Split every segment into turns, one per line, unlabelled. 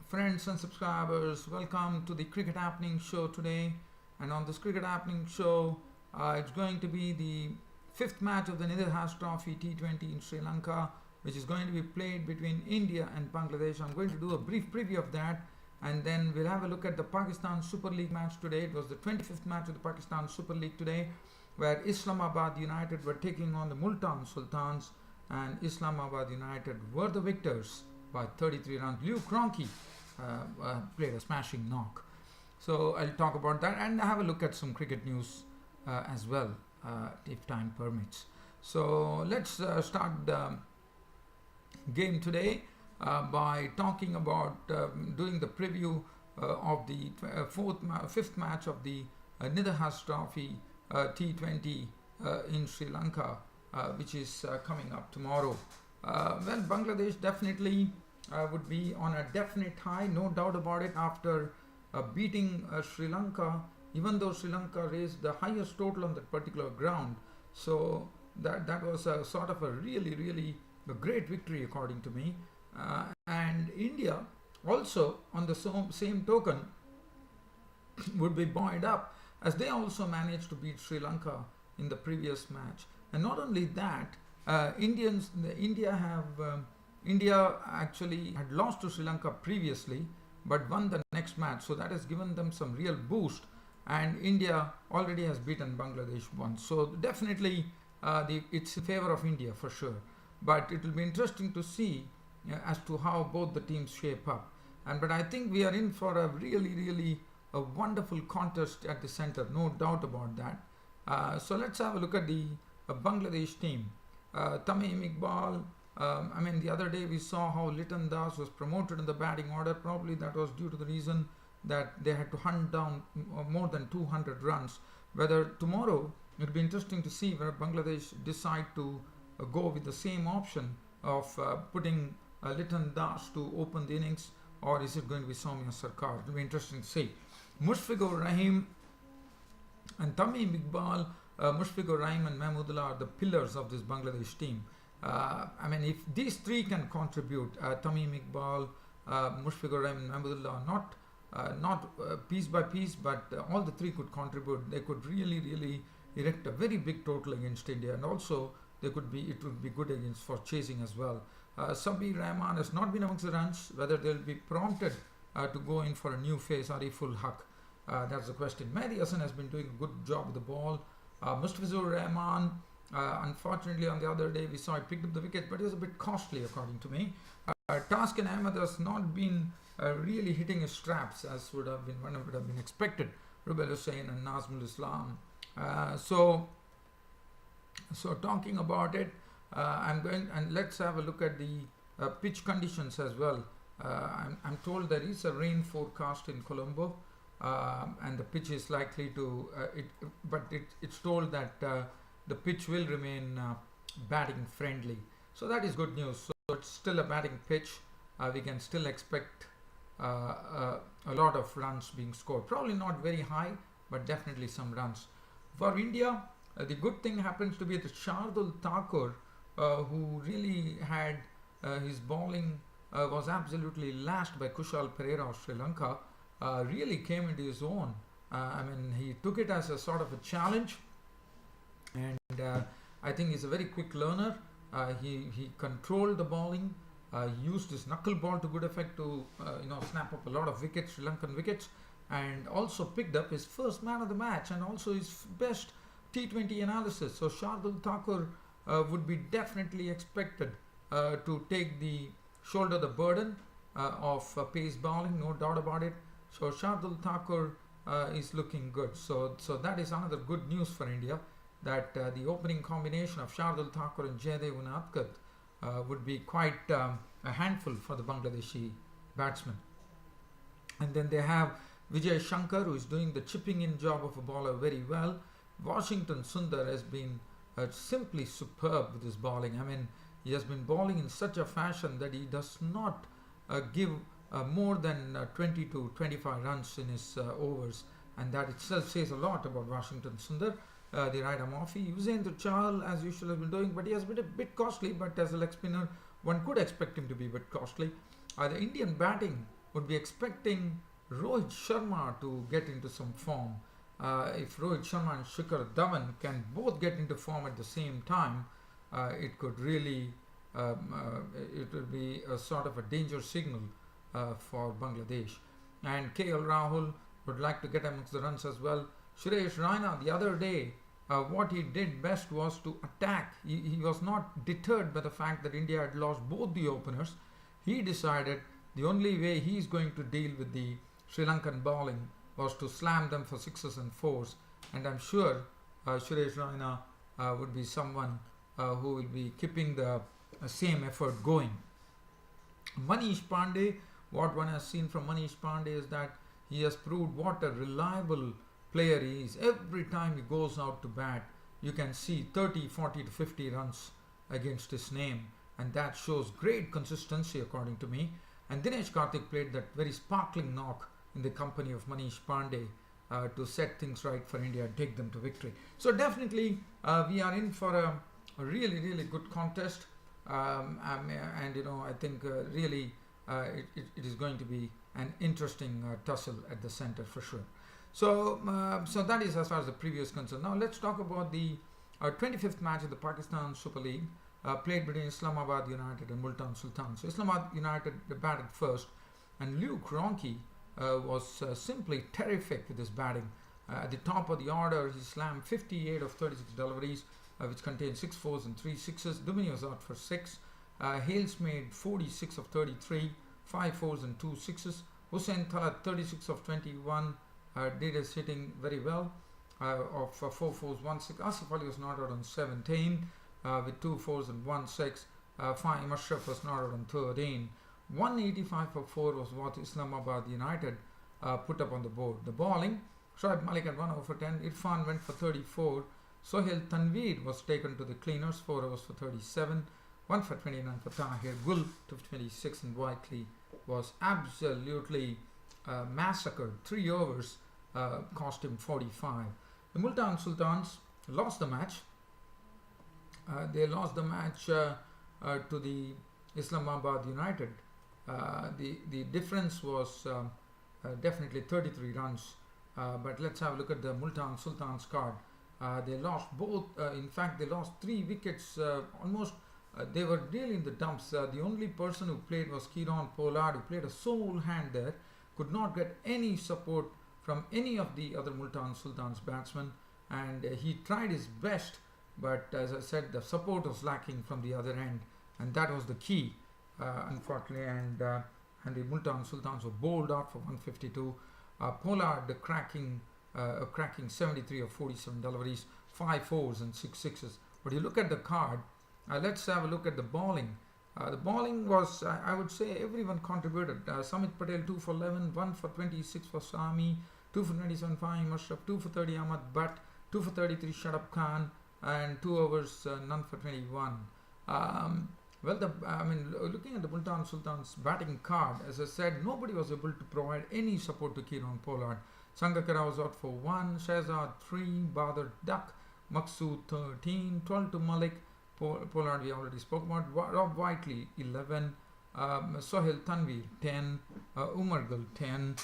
friends and subscribers, welcome to the Cricket Happening Show today. And on this Cricket Happening Show, it's going to be the fifth match of the Nidahas Trophy T20 in Sri Lanka, which is going to be played between India and Bangladesh. I'm going to do a brief preview of that, and then we'll have a look at the Pakistan Super League match today. It was the 25th match of the Pakistan Super League today, where Islamabad United were taking on the Multan Sultans, and Islamabad United were the victors by 33 runs. Liu Cronky played a smashing knock. So I'll talk about that and have a look at some cricket news as well, if time permits. So let's start the game today by talking about doing the preview of the fifth match of the Nidahas Trophy T20 in Sri Lanka, which is coming up tomorrow. Well, Bangladesh definitely would be on a definite high, no doubt about it, after beating Sri Lanka, even though Sri Lanka raised the highest total on that particular ground. So that was a sort of a really a great victory according to me. And India also, on the same token, would be buoyed up, as they also managed to beat Sri Lanka in the previous match. And not only that, India actually had lost to Sri Lanka previously, but won the next match. So that has given them some real boost. And India already has beaten Bangladesh once. So definitely it's in favor of India for sure. But it will be interesting to see as to how both the teams shape up. But I think we are in for a really a wonderful contest at the center, no doubt about that. So let's have a look at the Bangladesh team. Tamim Iqbal, the other day we saw how Liton Das was promoted in the batting order. Probably that was due to the reason that they had to hunt down more than 200 runs. Whether tomorrow, it will be interesting to see whether Bangladesh decide to go with the same option of putting Liton Das to open the innings, or is it going to be Soumya Sarkar? It will be interesting to see. Mushfiqur Rahim and Tamim Iqbal, Mushfiqur Rahim and Mahmudullah are the pillars of this Bangladesh team. If these three can contribute, Tamim Iqbal, Mushfiqur Rahim and Mahmudullah, not piece by piece, but all the three could contribute. They could really erect a very big total against India, and also it would be good against for chasing as well. Sabir Rahman has not been amongst the runs. Whether they'll be prompted to go in for a new face, Ariful Haq, that's the question. Mehdi Hassan has been doing a good job with the ball. Mustafizur Rahman, unfortunately on the other day we saw he picked up the wicket, but it was a bit costly according to me. Taskin Ahmed has not been really hitting his straps as would have been expected. Rubel Hussain and Nazmul Islam. So talking about it, let's have a look at the pitch conditions as well. I'm told there is a rain forecast in Colombo, and the pitch is likely to it's told that the pitch will remain batting friendly, so that is good news. So it's still a batting pitch. We can still expect a lot of runs being scored, probably not very high, but definitely some runs. For India, the good thing happens to be that Shardul Thakur, who really had his bowling was absolutely lashed by Kushal Perera of Sri Lanka, really came into his own. He took it as a sort of a challenge, and I think he's a very quick learner. He controlled the bowling, used his knuckle ball to good effect to snap up a lot of wickets, Sri Lankan wickets, and also picked up his first man of the match and also his best T20 analysis. So Shardul Thakur would be definitely expected to shoulder the burden of pace bowling, no doubt about it. So Shardul Thakur is looking good. So that is another good news for India, that the opening combination of Shardul Thakur and Jaydev Unadkat would be quite a handful for the Bangladeshi batsmen. And then they have Vijay Shankar, who is doing the chipping in job of a bowler very well. Washington Sundar has been simply superb with his bowling. He has been bowling in such a fashion that he does not give more than 20 to 25 runs in his overs, and that itself says a lot about Washington Sundar. The right arm offie, Yuzvendra Chahal as usual has been doing, but he has been a bit costly, but as a leg spinner one could expect him to be a bit costly. The Indian batting would be expecting Rohit Sharma to get into some form. If Rohit Sharma and Shikhar Dhawan can both get into form at the same time, it could really, it will be a sort of a danger signal for Bangladesh. And KL Rahul would like to get amongst the runs as well. Suresh Raina the other day, what he did best was to attack. He was not deterred by the fact that India had lost both the openers. He decided the only way he is going to deal with the Sri Lankan bowling was to slam them for sixes and fours. And I'm sure Suresh Raina would be someone who will be keeping the same effort going. Manish Pandey, what one has seen from Manish Pandey is that he has proved what a reliable player he is. Every time he goes out to bat, you can see 30, 40 to 50 runs against his name, and that shows great consistency according to me. And Dinesh Karthik played that very sparkling knock in the company of Manish Pandey to set things right for India and take them to victory. So definitely we are in for a really, really good contest, and I think really it is going to be an interesting tussle at the center for sure. So that is as far as the preview is concerned. Now let's talk about the 25th match of the Pakistan Super League played between Islamabad United and Multan Sultans. So Islamabad United batted first, and Luke Ronchi was simply terrific with his batting. At the top of the order, he slammed 58 of 36 deliveries, which contained 6 fours and 3 sixes. Dumini was out for 6. Hales made 46 of 33, 5 fours and 2 sixes. Hussain Talat 36 of 21. Did his hitting very well of 4 fours, 1 6. Asif Ali was not out on 17 with 2 fours and 1 6. Fahim Ashraf was not out on 13. 185 for 4 was what Islamabad United put up on the board. The bowling, Shoaib Malik at 1 over for 10. Irfan went for 34. Sohail Tanveer was taken to the cleaners, 4 overs for 37. 1 for 29 for Tahir Gul to 26, and Whiteley was absolutely massacred. 3 overs cost him 45. The Multan Sultans lost the match. They lost the match to the Islamabad United. The difference was definitely 33 runs. But let's have a look at the Multan Sultans card. They lost both. In fact, they lost 3 wickets. Almost, they were really in the dumps. The only person who played was Kieron Pollard, who played a sole hand there. Could not get any support from any of the other Multan Sultans batsmen, and he tried his best, but as I said, the support was lacking from the other end, and that was the key, unfortunately. And the Multan Sultans were bowled out for 152. Pollard cracking 73 of 47 deliveries, 5 fours and 6 sixes. But you look at the card. Let's have a look at the bowling. The bowling was, I would say, everyone contributed. Samit Patel 2 for 11, 1 for 26 for Sami, 2 for 27 Fahim Ashraf, 2 for 30 Ahmad Butt, 2 for 33 Shadab Khan, and 2 overs, none for 21. Looking at the Multan Sultans batting card, as I said, nobody was able to provide any support to Kieron Pollard. Sangakkara was out for 1, Shahzad 3, Badr Duck, Maqsood 13, 12 to Malik, Pollard we already spoke about, Rob Whiteley 11, Sohail Tanveer 10, Umar Gul 10,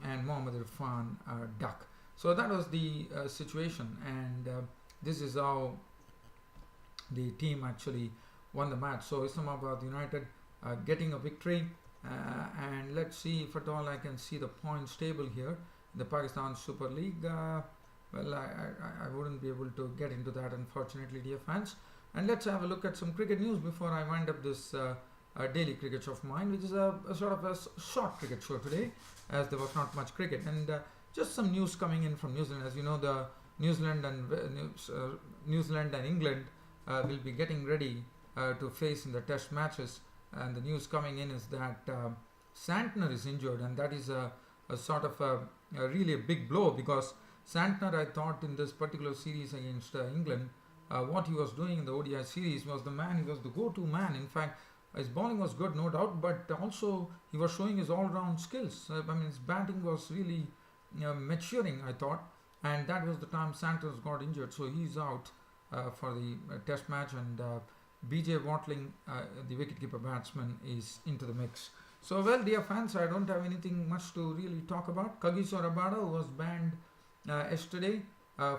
and Mohammad Irfan Duck. So that was the situation, and this is how the team actually won the match. So Islamabad United getting a victory, and let's see if at all I can see the points table here in the Pakistan Super League. Well, I wouldn't be able to get into that, unfortunately, dear fans. And let's have a look at some cricket news before I wind up this daily cricket show of mine, which is a sort of a short cricket show today, as there was not much cricket. And just some news coming in from New Zealand. As you know, the New Zealand and England will be getting ready to face in the test matches. And the news coming in is that Santner is injured, and that is a sort of a really a big blow, because Santner, I thought, in this particular series against England, what he was doing in the ODI series was the man, he was the go-to man. In fact, his bowling was good, no doubt, but also he was showing his all-round skills. His batting was really maturing, I thought, and that was the time Santner got injured, so he's out for the test match, and BJ Watling, the wicketkeeper batsman, is into the mix. So, well, dear fans, I don't have anything much to really talk about. Kagiso Rabada was banned yesterday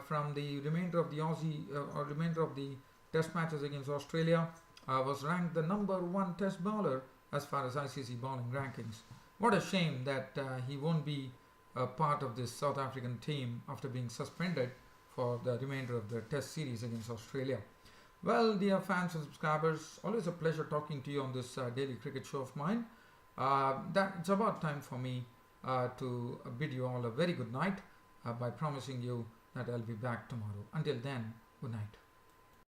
from the remainder of the or remainder of the Test matches against Australia. Was ranked the #1 Test bowler as far as ICC bowling rankings. What a shame that he won't be a part of this South African team after being suspended for the remainder of the Test series against Australia. Well, dear fans and subscribers, always a pleasure talking to you on this daily cricket show of mine. That it's about time for me to bid you all a very good night by promising you that I'll be back tomorrow. Until then, good night.